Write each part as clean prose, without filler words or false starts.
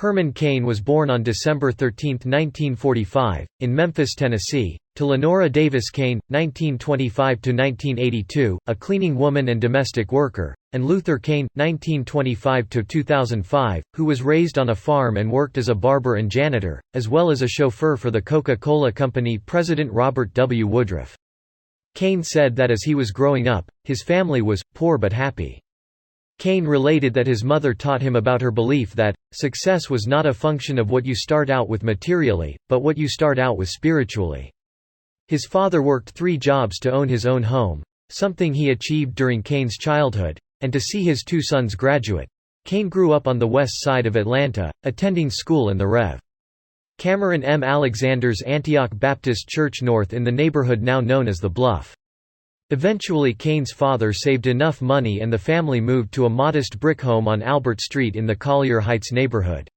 Herman Cain was born on December 13, 1945, in Memphis, Tennessee, to Lenora Davis Cain, 1925–1982, a cleaning woman and domestic worker, and Luther Cain, 1925–2005, who was raised on a farm and worked as a barber and janitor, as well as a chauffeur for the Coca-Cola Company President Robert W. Woodruff. Cain said that as he was growing up, his family was poor but happy. Cain related that his mother taught him about her belief that success was not a function of what you start out with materially, but what you start out with spiritually. His father worked 3 jobs to own his own home, something he achieved during Cain's childhood, and to see his 2 sons graduate. Cain grew up on the west side of Atlanta, attending school in the Rev. Cameron M. Alexander's Antioch Baptist Church north in the neighborhood now known as The Bluff. Eventually Cain's father saved enough money and the family moved to a modest brick home on Albert Street in the Collier Heights neighborhood.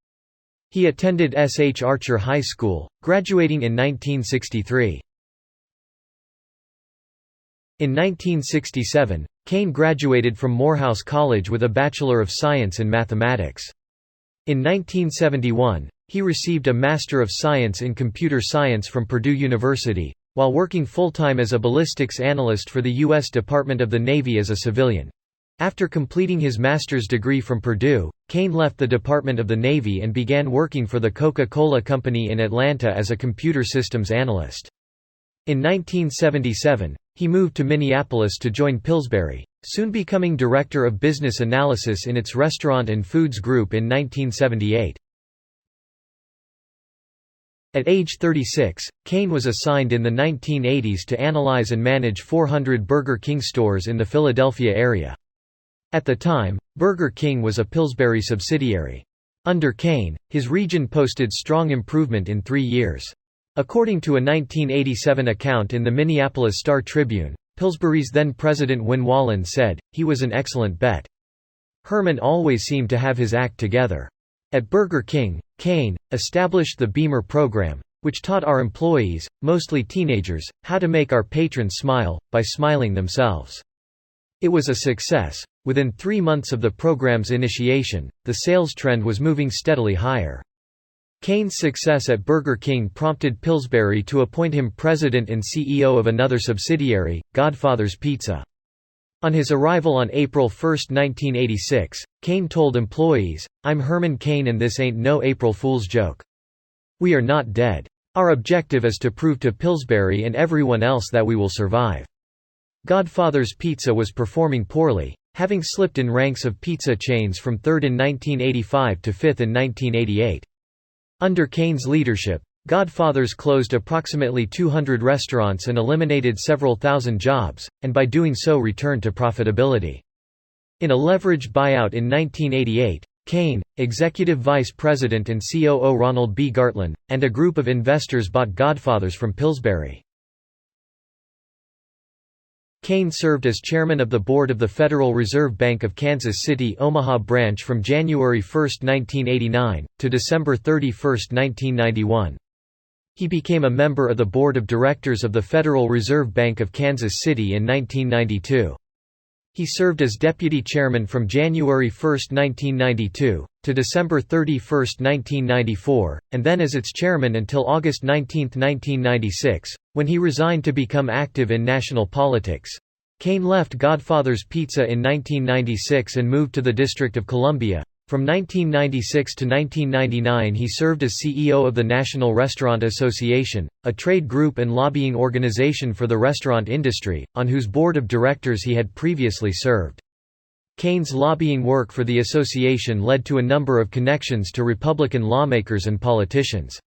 He attended S. H. Archer High School, graduating in 1963. In 1967, Cain graduated from Morehouse College with a Bachelor of Science in Mathematics. In 1971, he received a Master of Science in Computer Science from Purdue University, while working full-time as a ballistics analyst for the U.S. Department of the Navy as a civilian. After completing his master's degree from Purdue, Cain left the Department of the Navy and began working for the Coca-Cola Company in Atlanta as a computer systems analyst. In 1977, he moved to Minneapolis to join Pillsbury, soon becoming Director of Business Analysis in its Restaurant and Foods Group in 1978. At age 36, Cain was assigned in the 1980s to analyze and manage 400 Burger King stores in the Philadelphia area. At the time, Burger King was a Pillsbury subsidiary. Under Cain, his region posted strong improvement in 3 years. According to a 1987 account in the Minneapolis Star-Tribune, Pillsbury's then-president Win Wallen said, "He was an excellent bet. Herman always seemed to have his act together." At Burger King, Cain established the Beamer program, which taught our employees, mostly teenagers, how to make our patrons smile, by smiling themselves. It was a success. Within 3 months of the program's initiation, the sales trend was moving steadily higher. Cain's success at Burger King prompted Pillsbury to appoint him president and CEO of another subsidiary, Godfather's Pizza. On his arrival on April 1, 1986, Cain told employees, "I'm Herman Cain and this ain't no April Fool's joke. We are not dead. Our objective is to prove to Pillsbury and everyone else that we will survive." Godfather's Pizza was performing poorly, having slipped in ranks of pizza chains from 3rd in 1985 to 5th in 1988. Under Cain's leadership, Godfather's closed approximately 200 restaurants and eliminated several thousand jobs, and by doing so returned to profitability. In a leveraged buyout in 1988, Cain, executive vice president and COO Ronald B. Gartland, and a group of investors bought Godfather's from Pillsbury. Cain served as chairman of the board of the Federal Reserve Bank of Kansas City Omaha branch from January 1, 1989, to December 31, 1991. He became a member of the board of directors of the Federal Reserve Bank of Kansas City in 1992. He served as deputy chairman from January 1, 1992, to December 31, 1994, and then as its chairman until August 19, 1996, when he resigned to become active in national politics. Cain left Godfather's Pizza in 1996 and moved to the District of Columbia. From 1996 to 1999 he served as CEO of the National Restaurant Association, a trade group and lobbying organization for the restaurant industry, on whose board of directors he had previously served. Cain's lobbying work for the association led to a number of connections to Republican lawmakers and politicians.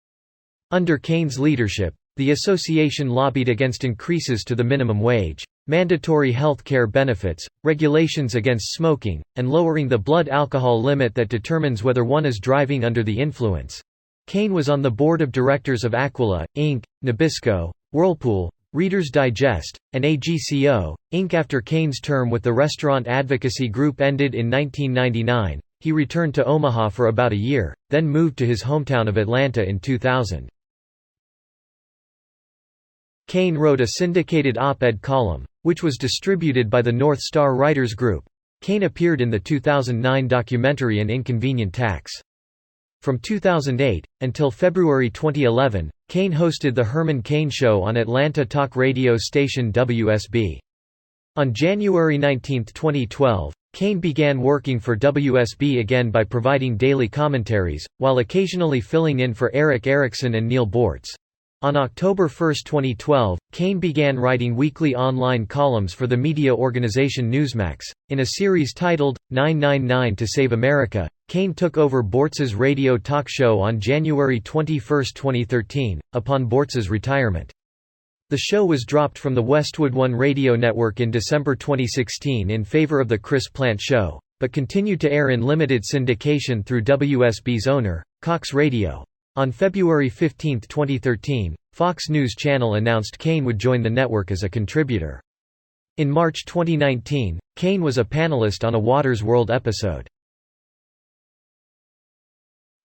Under Cain's leadership, the association lobbied against increases to the minimum wage, mandatory health care benefits, regulations against smoking, and lowering the blood alcohol limit that determines whether one is driving under the influence. Cain was on the board of directors of Aquila, Inc., Nabisco, Whirlpool, Reader's Digest, and AGCO, Inc. After Cain's term with the Restaurant Advocacy Group ended in 1999, he returned to Omaha for about a year, then moved to his hometown of Atlanta in 2000. Cain wrote a syndicated op-ed column, which was distributed by the North Star Writers Group. Cain appeared in the 2009 documentary An Inconvenient Tax. From 2008, until February 2011, Cain hosted The Herman Cain Show on Atlanta talk radio station WSB. On January 19, 2012, Cain began working for WSB again by providing daily commentaries, while occasionally filling in for Eric Erickson and Neil Bortz. On October 1, 2012, Cain began writing weekly online columns for the media organization Newsmax. In a series titled, 999 to Save America, Cain took over Bortz's radio talk show on January 21, 2013, upon Bortz's retirement. The show was dropped from the Westwood One radio network in December 2016 in favor of The Chris Plant Show, but continued to air in limited syndication through WSB's owner, Cox Radio. On February 15, 2013, Fox News Channel announced Cain would join the network as a contributor. In March 2019, Cain was a panelist on a Water's World episode.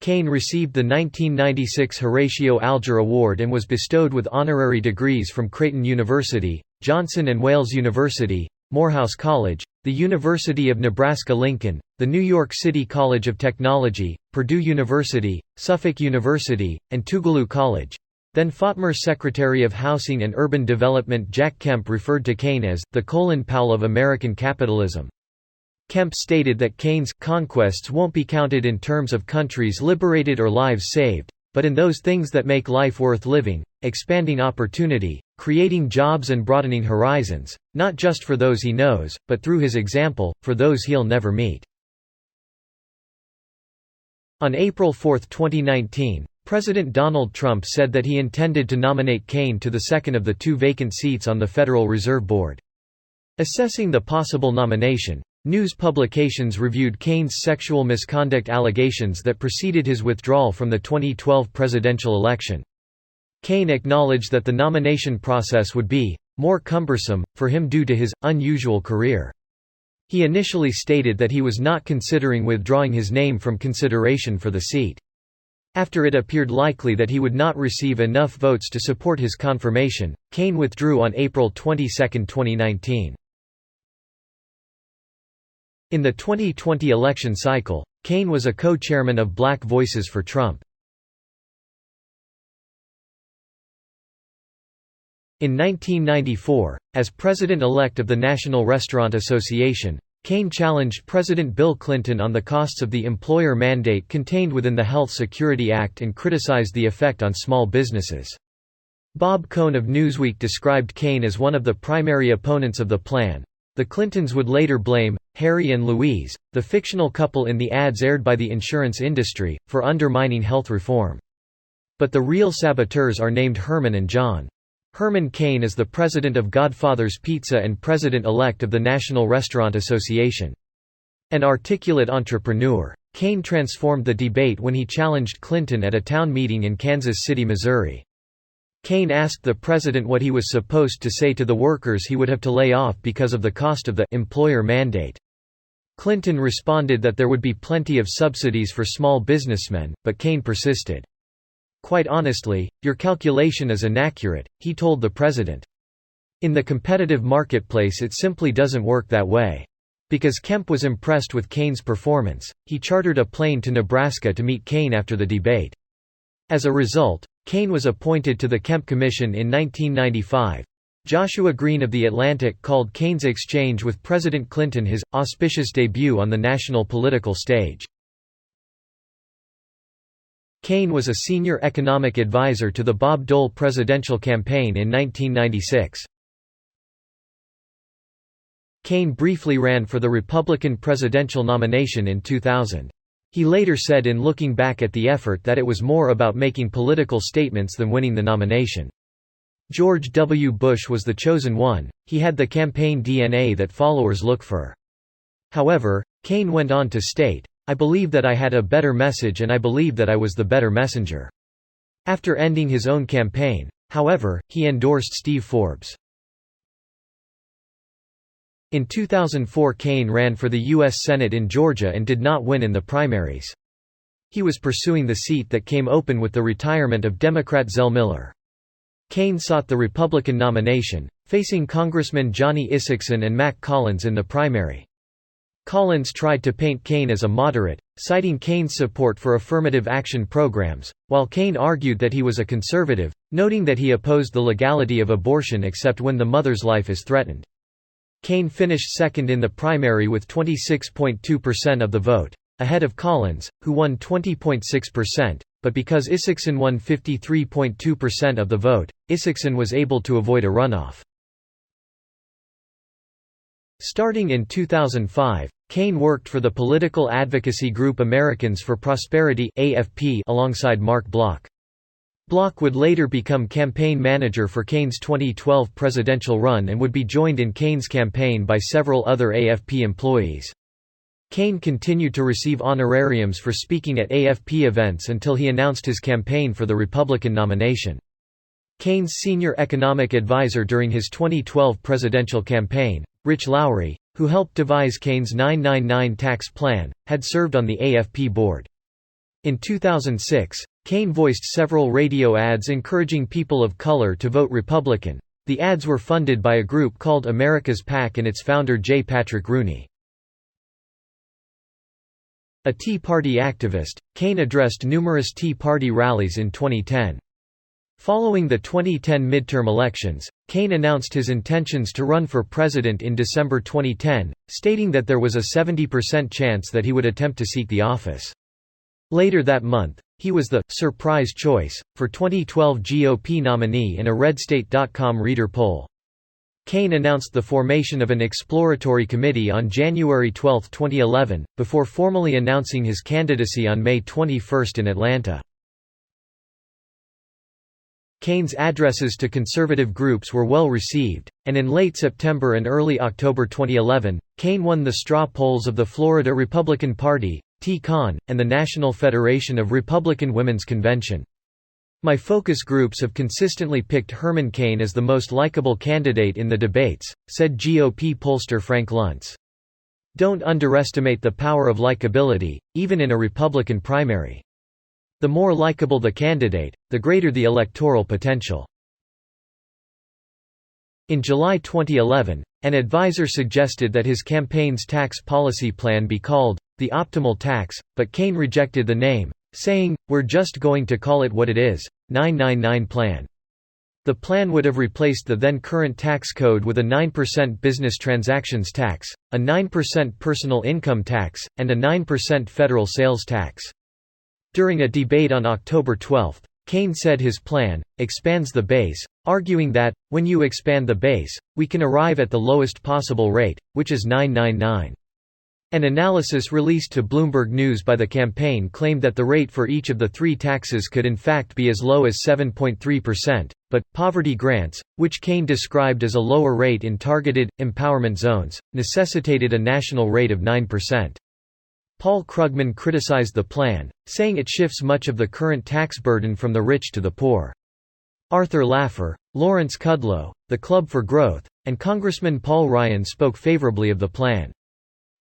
Cain received the 1996 Horatio Alger Award and was bestowed with honorary degrees from Creighton University, Johnson and Wales University, Morehouse College, the University of Nebraska-Lincoln, the New York City College of Technology, Purdue University, Suffolk University, and Tougaloo College. Then FOTMER Secretary of Housing and Urban Development Jack Kemp referred to Cain as the Colin Powell of American capitalism. Kemp stated that Cain's conquests won't be counted in terms of countries liberated or lives saved, but in those things that make life worth living, expanding opportunity, creating jobs and broadening horizons, not just for those he knows, but through his example, for those he'll never meet. On April 4, 2019, President Donald Trump said that he intended to nominate Cain to the second of the 2 vacant seats on the Federal Reserve Board. Assessing the possible nomination, news publications reviewed Cain's sexual misconduct allegations that preceded his withdrawal from the 2012 presidential election. Cain acknowledged that the nomination process would be more cumbersome for him due to his unusual career. He initially stated that he was not considering withdrawing his name from consideration for the seat. After it appeared likely that he would not receive enough votes to support his confirmation, Cain withdrew on April 22, 2019. In the 2020 election cycle, Cain was a co-chairman of Black Voices for Trump. In 1994, as president-elect of the National Restaurant Association, Cain challenged President Bill Clinton on the costs of the employer mandate contained within the Health Security Act and criticized the effect on small businesses. Bob Cohn of Newsweek described Cain as one of the primary opponents of the plan. The Clintons would later blame Harry and Louise, the fictional couple in the ads aired by the insurance industry, for undermining health reform. But the real saboteurs are named Herman and John. Herman Cain is the president of Godfather's Pizza and president-elect of the National Restaurant Association. An articulate entrepreneur, Cain transformed the debate when he challenged Clinton at a town meeting in Kansas City, Missouri. Cain asked the president what he was supposed to say to the workers he would have to lay off because of the cost of the employer mandate. Clinton responded that there would be plenty of subsidies for small businessmen, but Cain persisted. "Quite honestly, your calculation is inaccurate," he told the president. In the competitive marketplace it simply doesn't work that way. Because Kemp was impressed with Cain's performance, he chartered a plane to Nebraska to meet Cain after the debate. As a result, Cain was appointed to the Kemp Commission in 1995. Joshua Green of The Atlantic called Cain's exchange with President Clinton his auspicious debut on the national political stage. Cain was a senior economic advisor to the Bob Dole presidential campaign in 1996. Cain briefly ran for the Republican presidential nomination in 2000. He later said in looking back at the effort that it was more about making political statements than winning the nomination. George W. Bush was the chosen one, he had the campaign DNA that followers look for. However, Cain went on to state, "I believe that I had a better message and I believe that I was the better messenger." After ending his own campaign, however, he endorsed Steve Forbes. In 2004 Cain ran for the U.S. Senate in Georgia and did not win in the primaries. He was pursuing the seat that came open with the retirement of Democrat Zell Miller. Cain sought the Republican nomination, facing Congressmen Johnny Isakson and Mac Collins in the primary. Collins tried to paint Cain as a moderate, citing Cain's support for affirmative action programs, while Cain argued that he was a conservative, noting that he opposed the legality of abortion except when the mother's life is threatened. Cain finished second in the primary with 26.2% of the vote, ahead of Collins, who won 20.6%, but because Isaacson won 53.2% of the vote, Isaacson was able to avoid a runoff. Starting in 2005, Cain worked for the political advocacy group Americans for Prosperity (AFP) alongside Mark Bloch. Bloch would later become campaign manager for Cain's 2012 presidential run and would be joined in Cain's campaign by several other AFP employees. Cain continued to receive honorariums for speaking at AFP events until he announced his campaign for the Republican nomination. Cain's senior economic advisor during his 2012 presidential campaign, Rich Lowry, who helped devise Cain's 999 tax plan, had served on the AFP board. In 2006, Cain voiced several radio ads encouraging people of color to vote Republican. The ads were funded by a group called America's PAC and its founder J. Patrick Rooney. A Tea Party activist, Cain addressed numerous Tea Party rallies in 2010. Following the 2010 midterm elections, Cain announced his intentions to run for president in December 2010, stating that there was a 70% chance that he would attempt to seek the office. Later that month, he was the surprise choice for 2012 GOP nominee in a RedState.com reader poll. Cain announced the formation of an exploratory committee on January 12, 2011, before formally announcing his candidacy on May 21 in Atlanta. Cain's addresses to conservative groups were well received, and in late September and early October 2011, Cain won the straw polls of the Florida Republican Party, TCON, and the National Federation of Republican Women's Convention. My focus groups have consistently picked Herman Cain as the most likable candidate in the debates, said GOP pollster Frank Luntz. Don't underestimate the power of likability, even in a Republican primary. The more likable the candidate, the greater the electoral potential. In July 2011, an advisor suggested that his campaign's tax policy plan be called the Optimal Tax, but Cain rejected the name, saying, "We're just going to call it what it is, 999 Plan." The plan would have replaced the then current tax code with a 9% business transactions tax, a 9% personal income tax, and a 9% federal sales tax. During a debate on October 12, Cain said his plan expands the base, arguing that, when you expand the base, we can arrive at the lowest possible rate, which is 999. An analysis released to Bloomberg News by the campaign claimed that the rate for each of the three taxes could in fact be as low as 7.3%, but poverty grants, which Cain described as a lower rate in targeted, empowerment zones, necessitated a national rate of 9%. Paul Krugman criticized the plan, saying it shifts much of the current tax burden from the rich to the poor. Arthur Laffer, Lawrence Kudlow, the Club for Growth, and Congressman Paul Ryan spoke favorably of the plan.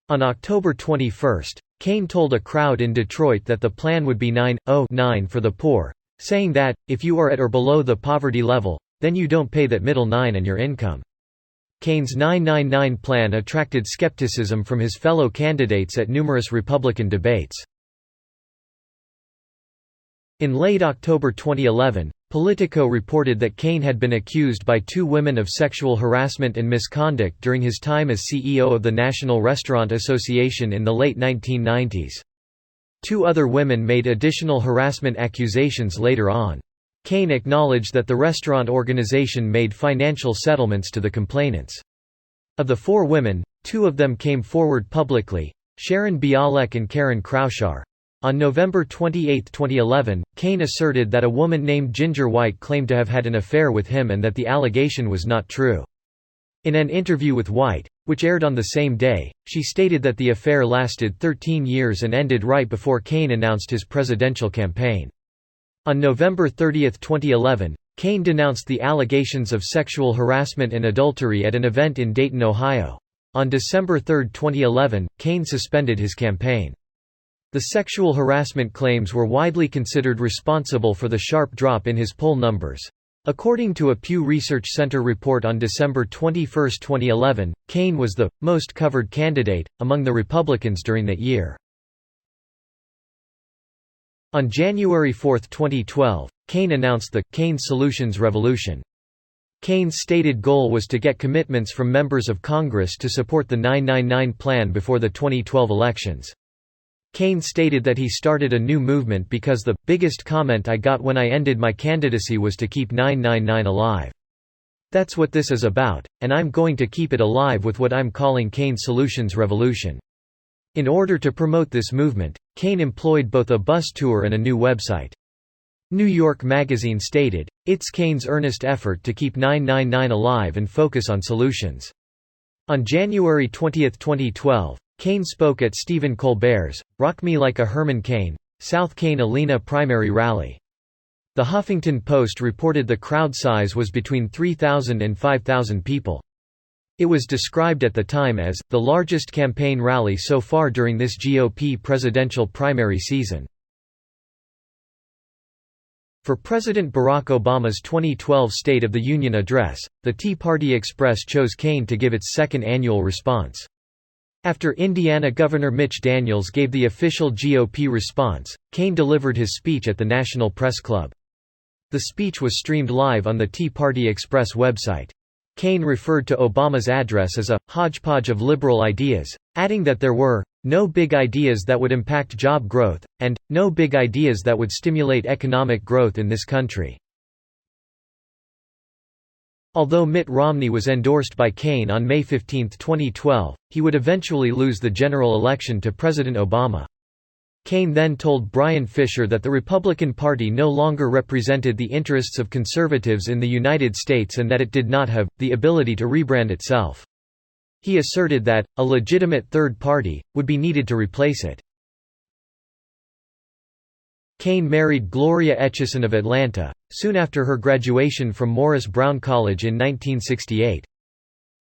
On October 21, Cain told a crowd in Detroit that the plan would be 909 for the poor, saying that, if you are at or below the poverty level, then you don't pay that middle 9 on your income. Cain's 999 plan attracted skepticism from his fellow candidates at numerous Republican debates. In late October 2011, Politico reported that Cain had been accused by two women of sexual harassment and misconduct during his time as CEO of the National Restaurant Association in the late 1990s. Two other women made additional harassment accusations later on. Cain acknowledged that the restaurant organization made financial settlements to the complainants. Of the four women, two of them came forward publicly, Sharon Bialek and Karen Kraushar. On November 28, 2011, Cain asserted that a woman named Ginger White claimed to have had an affair with him and that the allegation was not true. In an interview with White, which aired on the same day, she stated that the affair lasted 13 years and ended right before Cain announced his presidential campaign. On November 30, 2011, Cain denounced the allegations of sexual harassment and adultery at an event in Dayton, Ohio. On December 3, 2011, Cain suspended his campaign. The sexual harassment claims were widely considered responsible for the sharp drop in his poll numbers. According to a Pew Research Center report on December 21, 2011, Cain was the most covered candidate among the Republicans during that year. On January 4, 2012, Cain announced the Cain Solutions Revolution. Cain's stated goal was to get commitments from members of Congress to support the 999 plan before the 2012 elections. Cain stated that he started a new movement because the biggest comment I got when I ended my candidacy was to keep 999 alive. That's what this is about, and I'm going to keep it alive with what I'm calling Cain Solutions Revolution. In order to promote this movement, Cain employed both a bus tour and a new website. New York Magazine stated, "It's Cain's earnest effort to keep 999 alive and focus on solutions." On January 20, 2012, Cain spoke at Stephen Colbert's "Rock Me Like a Herman Cain" South Carolina primary rally. The Huffington Post reported the crowd size was between 3,000 and 5,000 people. It was described at the time as the largest campaign rally so far during this GOP presidential primary season. For President Barack Obama's 2012 State of the Union address, the Tea Party Express chose Cain to give its second annual response. After Indiana Governor Mitch Daniels gave the official GOP response, Cain delivered his speech at the National Press Club. The speech was streamed live on the Tea Party Express website. Cain referred to Obama's address as a hodgepodge of liberal ideas, adding that there were no big ideas that would impact job growth, and no big ideas that would stimulate economic growth in this country. Although Mitt Romney was endorsed by Cain on May 15, 2012, he would eventually lose the general election to President Obama. Cain then told Brian Fisher that the Republican Party no longer represented the interests of conservatives in the United States and that it did not have the ability to rebrand itself. He asserted that a legitimate third party would be needed to replace it. Cain married Gloria Etchison of Atlanta, soon after her graduation from Morris Brown College in 1968.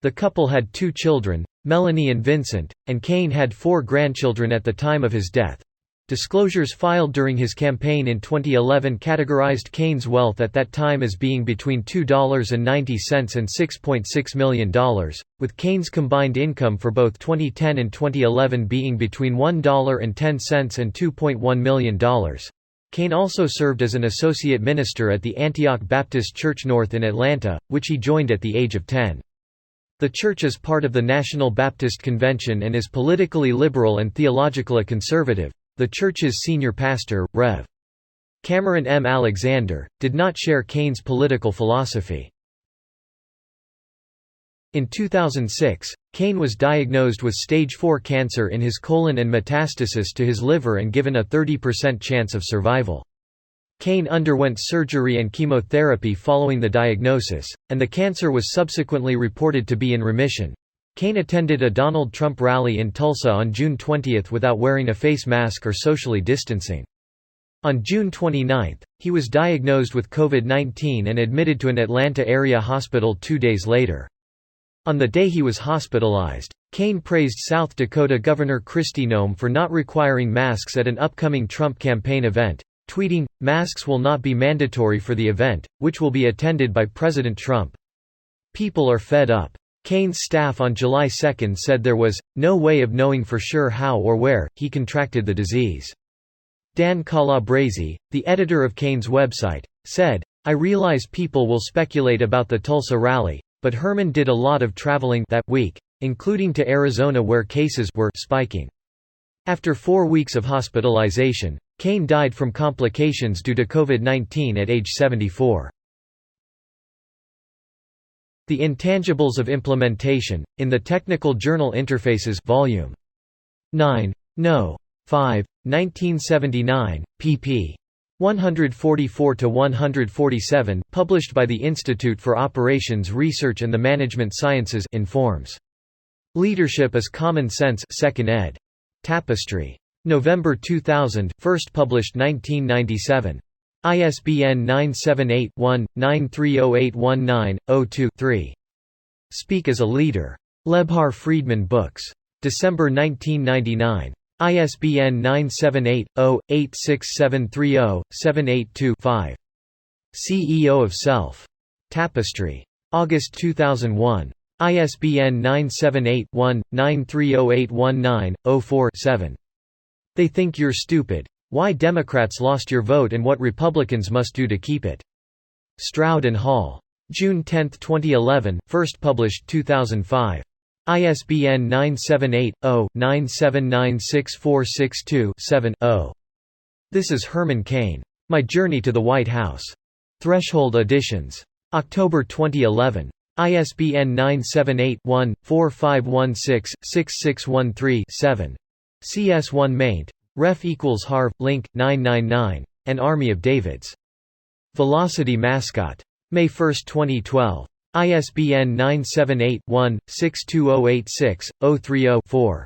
The couple had 2 children, Melanie and Vincent, and Cain had 4 grandchildren at the time of his death. Disclosures filed during his campaign in 2011 categorized Cain's wealth at that time as being between $2.90 and $6.6 million, with Cain's combined income for both 2010 and 2011 being between $1.10 and $2.1 million. Cain also served as an associate minister at the Antioch Baptist Church North in Atlanta, which he joined at the age of 10. The church is part of the National Baptist Convention and is politically liberal and theologically conservative. The church's senior pastor, Rev. Cameron M. Alexander, did not share Cain's political philosophy. In 2006, Cain was diagnosed with stage 4 cancer in his colon and metastasis to his liver and given a 30% chance of survival. Cain underwent surgery and chemotherapy following the diagnosis, and the cancer was subsequently reported to be in remission. Cain attended a Donald Trump rally in Tulsa on June 20 without wearing a face mask or socially distancing. On June 29, he was diagnosed with COVID-19 and admitted to an Atlanta area hospital 2 days later. On the day he was hospitalized, Cain praised South Dakota Governor Kristi Noem for not requiring masks at an upcoming Trump campaign event, tweeting, "Masks will not be mandatory for the event, which will be attended by President Trump. People are fed up." Cain's staff on July 2 said there was no way of knowing for sure how or where he contracted the disease. Dan Calabresi, the editor of Cain's website, said, "I realize people will speculate about the Tulsa rally, but Herman did a lot of traveling that week, including to Arizona where cases were spiking." After 4 weeks of hospitalization, Cain died from complications due to COVID-19 at age 74. The Intangibles of Implementation, in the Technical Journal Interfaces Volume 9. No. 5. 1979, pp. 144–147, published by the Institute for Operations Research and the Management Sciences Informs. Leadership as Common Sense 2nd ed. Tapestry. November 2000, first published 1997. ISBN 978-1-930819-02-3. Speak as a Leader. Lebhar Friedman Books. December 1999. ISBN 978-0-86730-782-5. CEO of Self. Tapestry. August 2001. ISBN 978-1-930819-04-7. They Think You're Stupid. Why Democrats Lost Your Vote and What Republicans Must Do to Keep It. Stroud and Hall. June 10, 2011, first published 2005. ISBN 978-0-9796462-7-0. This is Herman Cain. My Journey to the White House. Threshold Editions. October 2011. ISBN 978-1-4516-6613-7. CS1 maint. Ref equals Harv. Link. 999. An Army of Davids. Velocity Mascot. May 1, 2012. ISBN 978-1-62086-030-4.